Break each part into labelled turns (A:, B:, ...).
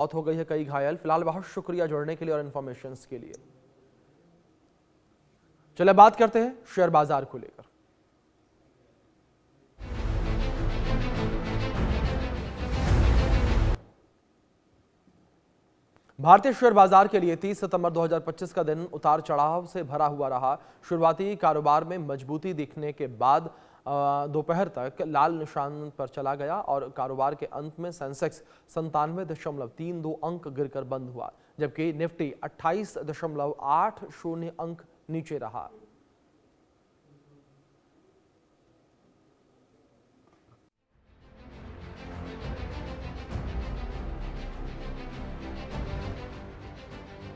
A: मौत हो गई है, कई घायल। फिलहाल बहुत शुक्रिया जुड़ने के लिए और इन्फॉर्मेशन के लिए। चलिए बात करते हैं शेयर बाजार को लेकर। भारतीय शेयर बाजार के लिए 30 सितंबर 2025 का दिन उतार चढ़ाव से भरा हुआ रहा। शुरुआती कारोबार में मजबूती दिखने के बाद दोपहर तक लाल निशान पर चला गया और कारोबार के अंत में सेंसेक्स 97.32 अंक गिरकर बंद हुआ, जबकि निफ्टी 28.80 अंक नीचे रहा।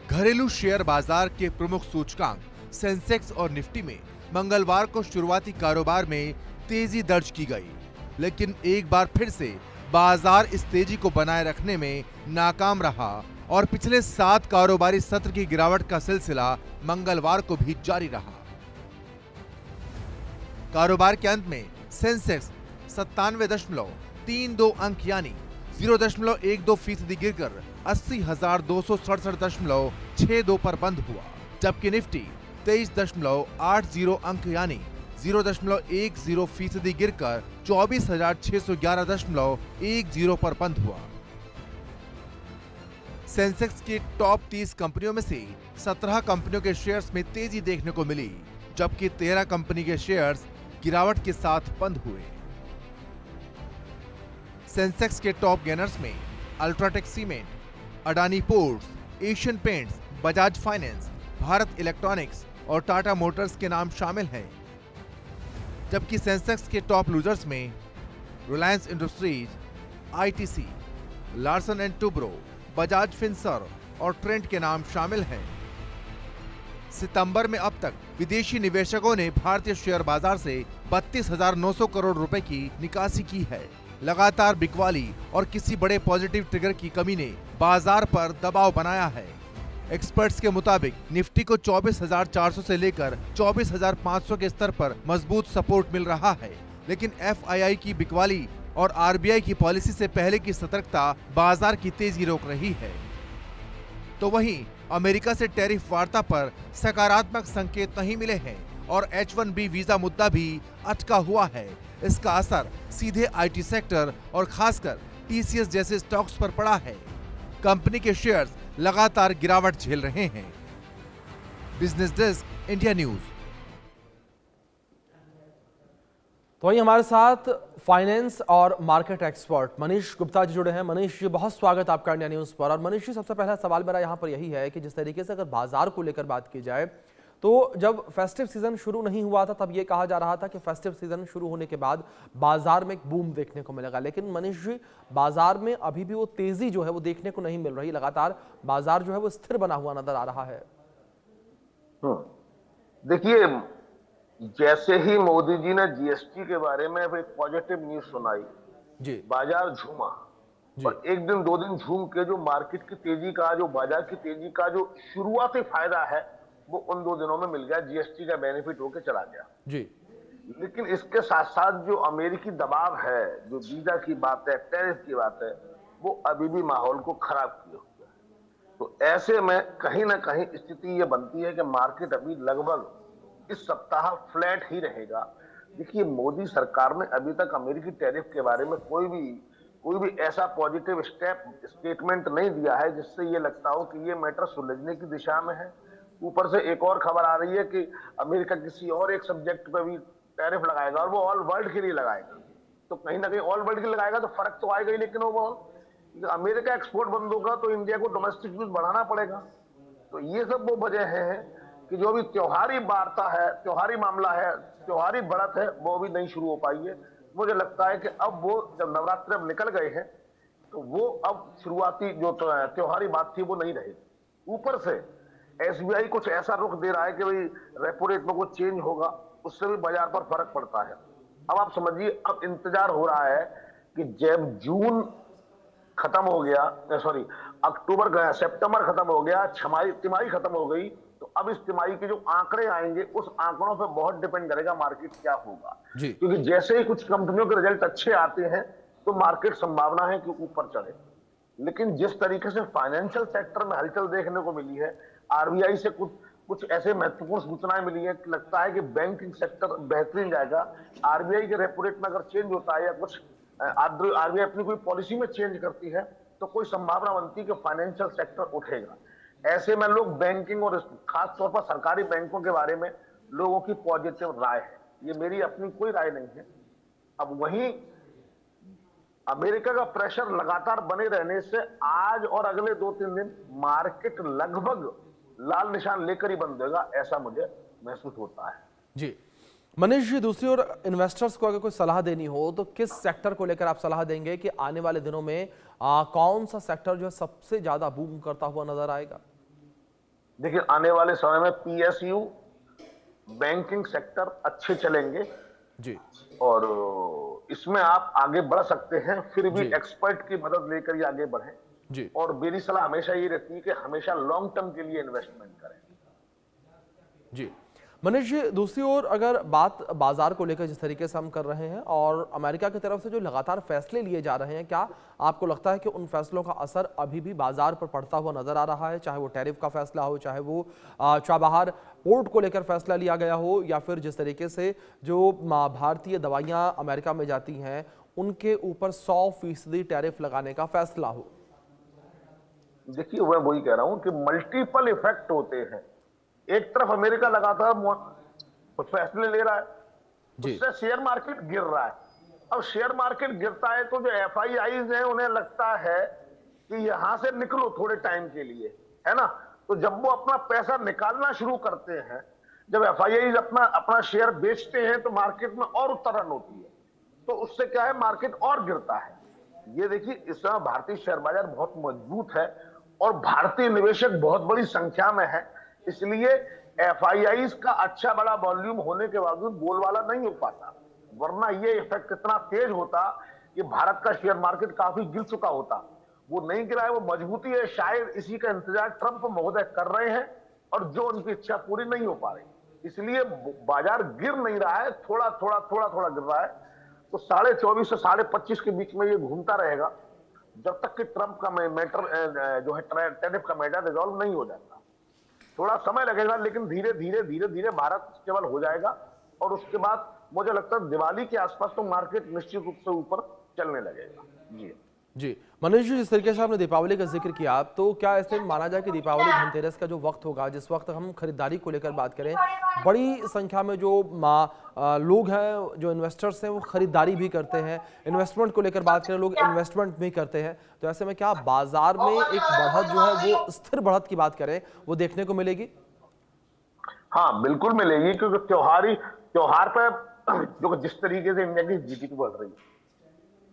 B: घरेलू शेयर बाजार के प्रमुख सूचकांक सेंसेक्स और निफ्टी में मंगलवार को शुरुआती कारोबार में तेजी दर्ज की गई, लेकिन एक बार फिर से बाजार इस तेजी को बनाए रखने में नाकाम रहा और पिछले 7 कारोबारी सत्र की गिरावट का सिलसिला मंगलवार को भी जारी रहा। कारोबार के अंत में सेंसेक्स 97.32 अंक यानी 0.12% गिरकर 80,267.62 पर बंद हुआ, जबकि निफ्टी 23.80 अंक यानी 0.10% गिरकर 24,611.10 पर बंद हुआ। सेंसेक्स की टॉप 30 कंपनियों में से 17 कंपनियों के शेयर्स में तेजी देखने को मिली, जबकि 13 कंपनी के शेयर्स गिरावट के साथ बंद हुए। सेंसेक्स के टॉप गेनर्स में UltraTech cement, Adani ports, Asian paints, Bajaj finance, Bharat electronics और टाटा मोटर्स के नाम शामिल हैं, जबकि सेंसेक्स के टॉप लूजर्स में Reliance industries, ITC, Larsen and Toubro, Bajaj Finserv और ट्रेंट के नाम शामिल हैं। सितंबर में अब तक विदेशी निवेशकों ने भारतीय शेयर बाजार से 32,900 करोड़ रुपए की निकासी की है। लगातार बिकवाली और किसी बड़े पॉजिटिव ट्रिगर की कमी ने बाजार पर दबाव बनाया है। एक्सपर्ट्स के मुताबिक निफ्टी को 24,400 से लेकर 24,500 के स्तर पर मजबूत सपोर्ट मिल रहा है, लेकिन एफआईआई की बिकवाली और आरबीआई की पॉलिसी से पहले की सतर्कता बाजार की तेजी रोक रही है। तो वहीं अमेरिका से टैरिफ वार्ता पर सकारात्मक संकेत नहीं मिले हैं और H1B वीजा मुद्दा भी अटका हुआ है। इसका असर सीधे आईटी सेक्टर और खासकर टीसीएस जैसे स्टॉक्स पर पड़ा है। कंपनी के शेयर्स लगातार गिरावट झेल रहे हैं। Business desk, India news.
A: तो वहीं हमारे साथ फाइनेंस और मार्केट एक्सपर्ट मनीष गुप्ता जी जुड़े हैं। मनीष जी, बहुत स्वागत आपका इंडिया न्यूज पर। और मनीष जी, सबसे पहला सवाल मेरा यहाँ पर यही है कि जिस तरीके से अगर बाजार को लेकर बात की जाए तो जब फेस्टिव सीजन शुरू नहीं हुआ था तब ये कहा जा रहा था कि फेस्टिव सीजन शुरू होने के बाद बाजार में एक बूम देखने को मिलेगा, लेकिन मनीष जी, बाजार में अभी भी वो तेजी जो है वो देखने को नहीं मिल रही। लगातार बाजार जो है वो स्थिर बना हुआ नजर आ रहा है।
C: देखिए, जैसे ही मोदी जी ने जीएसटी के बारे में एक पॉजिटिव न्यूज सुनाई जी, बाजार झूमा और एक दिन 2 दिन झूम के जो मार्केट की तेजी का, जो बाजार की तेजी का जो शुरुआती फायदा है वो उन 2 दिनों में मिल गया। जीएसटी का बेनिफिट होके चला गया जी। लेकिन इसके साथ साथ जो अमेरिकी दबाव है, जो वीजा की बात है, टैरिफ की बात है, वो अभी भी माहौल को खराब किए हुए है। तो ऐसे में कहीं ना कहीं स्थिति ये बनती है कि मार्केट अभी लगभग इस सप्ताह फ्लैट ही रहेगा। देखिए, मोदी सरकार ने अभी तक अमेरिकी टैरिफ के बारे में कोई भी ऐसा पॉजिटिव स्टेटमेंट नहीं दिया है जिससे ये लगता हो कि ये मैटर सुलझने की दिशा में है। ऊपर से एक और खबर आ रही है कि अमेरिका किसी और एक सब्जेक्ट पे भी टैरिफ लगाएगा और वो ऑल वर्ल्ड के लिए लगाएगा। तो कहीं ना कहीं ऑल वर्ल्ड के लिए लगाएगा तो फर्क तो आएगा ही, लेकिन ओवरऑल अमेरिका एक्सपोर्ट बंद होगा तो इंडिया को डोमेस्टिक यूज बढ़ाना पड़ेगा। तो ये सब वो वजह है कि जो भी त्योहारी वार्ता है, त्योहारी मामला है, त्योहारी बढ़त है, वो भी नहीं शुरू हो पाई है। मुझे लगता है कि अब वो जब नवरात्र अब निकल गए हैं तो वो अब शुरुआती जो त्योहारी बात थी वो नहीं रहेगी। ऊपर से एसबीआई कुछ ऐसा रुख दे रहा है कि भाई रेपो रेट में कुछ चेंज होगा, उससे भी बाजार पर फर्क पड़ता है। अब आप समझिए, अब इंतजार हो रहा है कि जब जून खत्म हो गया, सॉरी अक्टूबर गया, सितंबर खत्म हो गया, तिमाही खत्म हो गई, तो अब इस तिमाही के जो आंकड़े आएंगे उस आंकड़ों पर बहुत डिपेंड करेगा मार्केट क्या होगा। क्योंकि जैसे ही कुछ कंपनियों के रिजल्ट अच्छे आते हैं तो मार्केट संभावना है कि ऊपर चढ़े। लेकिन जिस तरीके से फाइनेंशियल सेक्टर में हलचल देखने को मिली है, आरबीआई से कुछ ऐसे महत्वपूर्ण सूचनाएं मिली है कि लगता है कि बैंकिंग सेक्टर बेहतरीन जाएगा। आरबीआई के रेपो रेट में अगर चेंज होता है या कुछ आरबीआई अपनी कोई पॉलिसी में चेंज करती है तो कोई संभावना बनती है कि फाइनेंशियल सेक्टर उठेगा। ऐसे में लोग बैंकिंग और खास तौर पर सरकारी बैंकों के बारे में लोगों की पॉजिटिव राय है, ये मेरी अपनी कोई राय नहीं है। अब वहीं अमेरिका का प्रेशर लगातार बने रहने से आज और अगले 2-3 दिन मार्केट लगभग लाल निशान लेकर ही बंद देगा, ऐसा मुझे महसूस होता है।
A: जी मनीष जी, दूसरी ओर इन्वेस्टर्स को अगर कोई सलाह देनी हो तो किस सेक्टर को लेकर आप सलाह देंगे कि आने वाले दिनों में कौन सा सेक्टर जो है सबसे ज्यादा बूम करता हुआ नजर आएगा?
C: देखिए, आने वाले समय में पीएसयू, बैंकिंग सेक्टर अच्छे चलेंगे
A: जी,
C: और इसमें आप आगे बढ़ सकते हैं, फिर भी एक्सपर्ट की मदद लेकर ही आगे बढ़ें
A: जी।
C: और मेरी सलाह हमेशा ये रहती है कि हमेशा लॉन्ग टर्म के लिए इन्वेस्टमेंट करें।
A: जी मनीष जी, दूसरी ओर अगर बात बाजार को लेकर जिस तरीके से हम कर रहे हैं और अमेरिका की तरफ से जो लगातार फैसले लिए जा रहे हैं, क्या आपको लगता है कि उन फैसलों का असर अभी भी बाजार पर पड़ता हुआ नजर आ रहा है? चाहे वो टैरिफ का फैसला हो, चाहे वो चाबहार पोर्ट को लेकर फैसला लिया गया हो, या फिर जिस तरीके से जो भारतीय दवाइयां अमेरिका में जाती हैं उनके ऊपर 100% टैरिफ लगाने का फैसला हो।
C: देखिए, मैं वही कह रहा हूं कि मल्टीपल इफेक्ट होते हैं। एक तरफ अमेरिका लगातार कुछ फैसले ले रहा है, उससे शेयर मार्केट गिर रहा है। अब शेयर मार्केट गिरता है तो जो एफआईआईज हैं उन्हें लगता है कि यहां से निकलो थोड़े टाइम के लिए, है ना। तो जब वो अपना पैसा निकालना शुरू करते हैं, जब एफआईआईज अपना शेयर बेचते हैं तो मार्केट में और उत्तरण होती है, तो उससे क्या है, मार्केट और गिरता है। ये देखिए, इस समय भारतीय शेयर बाजार बहुत मजबूत है और भारतीय निवेशक बहुत बड़ी संख्या में है, इसलिए एफआईआईज का अच्छा बड़ा वॉल्यूम होने के बावजूद बोलबाला नहीं हो पाता, वरना ये इफेक्ट इतना तेज होता कि भारत का शेयर मार्केट काफी गिर चुका होता। वो नहीं गिरा है, वो मजबूती है, शायद इसी का इंतजार ट्रंप महोदय कर रहे हैं और जो उनकी इच्छा पूरी नहीं हो पा रही, इसलिए बाजार गिर नहीं रहा है, थोड़ा थोड़ा गिर रहा है। तो 24.5 से 25.5 के बीच में ये घूमता रहेगा जब तक कि ट्रंप का मैटर जो है टैरिफ का मैटर रिजॉल्व नहीं हो जाता। थोड़ा समय लगेगा, लेकिन धीरे धीरे भारत स्टेबल हो जाएगा और उसके बाद मुझे लगता है दिवाली के आसपास तो मार्केट निश्चित रूप से ऊपर चलने लगेगा।
A: जी मनीष जी, जिस तरीके से आपने दीपावली का जिक्र किया, तो क्या ऐसे माना जाए कि दीपावली धनतेरस का जो वक्त होगा, जिस वक्त हम खरीदारी को लेकर बात करें, बड़ी संख्या में जो लोग हैं, जो इन्वेस्टर्स हैं, वो खरीदारी भी करते हैं, इन्वेस्टमेंट को लेकर बात करें लोग इन्वेस्टमेंट भी करते हैं, तो ऐसे में क्या बाजार में एक बढ़त जो है वो स्थिर बढ़त की बात करें वो देखने को मिलेगी?
C: हाँ, बिल्कुल मिलेगी, क्योंकि त्योहार पर जो जिस तरीके से इंडिया की जीडीपी बढ़ रही है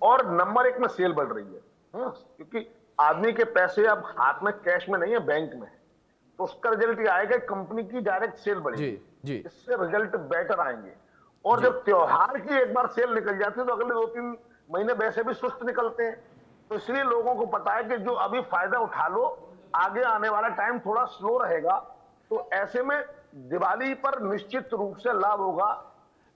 C: और नंबर 1 में सेल बढ़ रही है, क्योंकि आदमी के पैसे अब हाथ में कैश में नहीं है, बैंक में है, तो उसका रिजल्ट ये आएगा कंपनी की डायरेक्ट सेल बढ़ेगी, इससे रिजल्ट बेटर आएंगे। और जब त्योहार की एक बार सेल निकल जाती है तो अगले 2-3 महीने वैसे भी सुस्त निकलते हैं, तो इसलिए लोगों को पता है कि जो अभी फायदा उठा लो, आगे आने वाला टाइम थोड़ा स्लो रहेगा, तो ऐसे में दिवाली पर निश्चित रूप से लाभ होगा।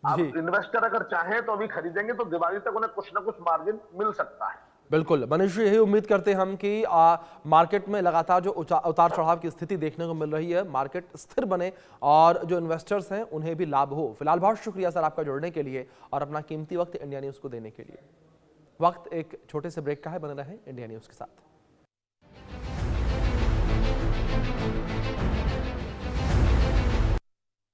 C: अब इन्वेस्टर अगर चाहें तो अभी खरीदेंगे तो दिवाली तक उन्हें कुछ ना कुछ मार्जिन मिल सकता है।
A: बिल्कुल मनीष जी, यही उम्मीद करते हैं हम कि मार्केट में लगातार जो उतार चढ़ाव की स्थिति देखने को मिल रही है, मार्केट स्थिर बने और जो इन्वेस्टर्स हैं उन्हें भी लाभ हो। फिलहाल बहुत शुक्रिया सर आपका जुड़ने के लिए और अपना कीमती वक्त इंडिया न्यूज़ को देने के लिए। वक्त एक छोटे से ब्रेक का है, बने रहें इंडिया न्यूज़ के साथ।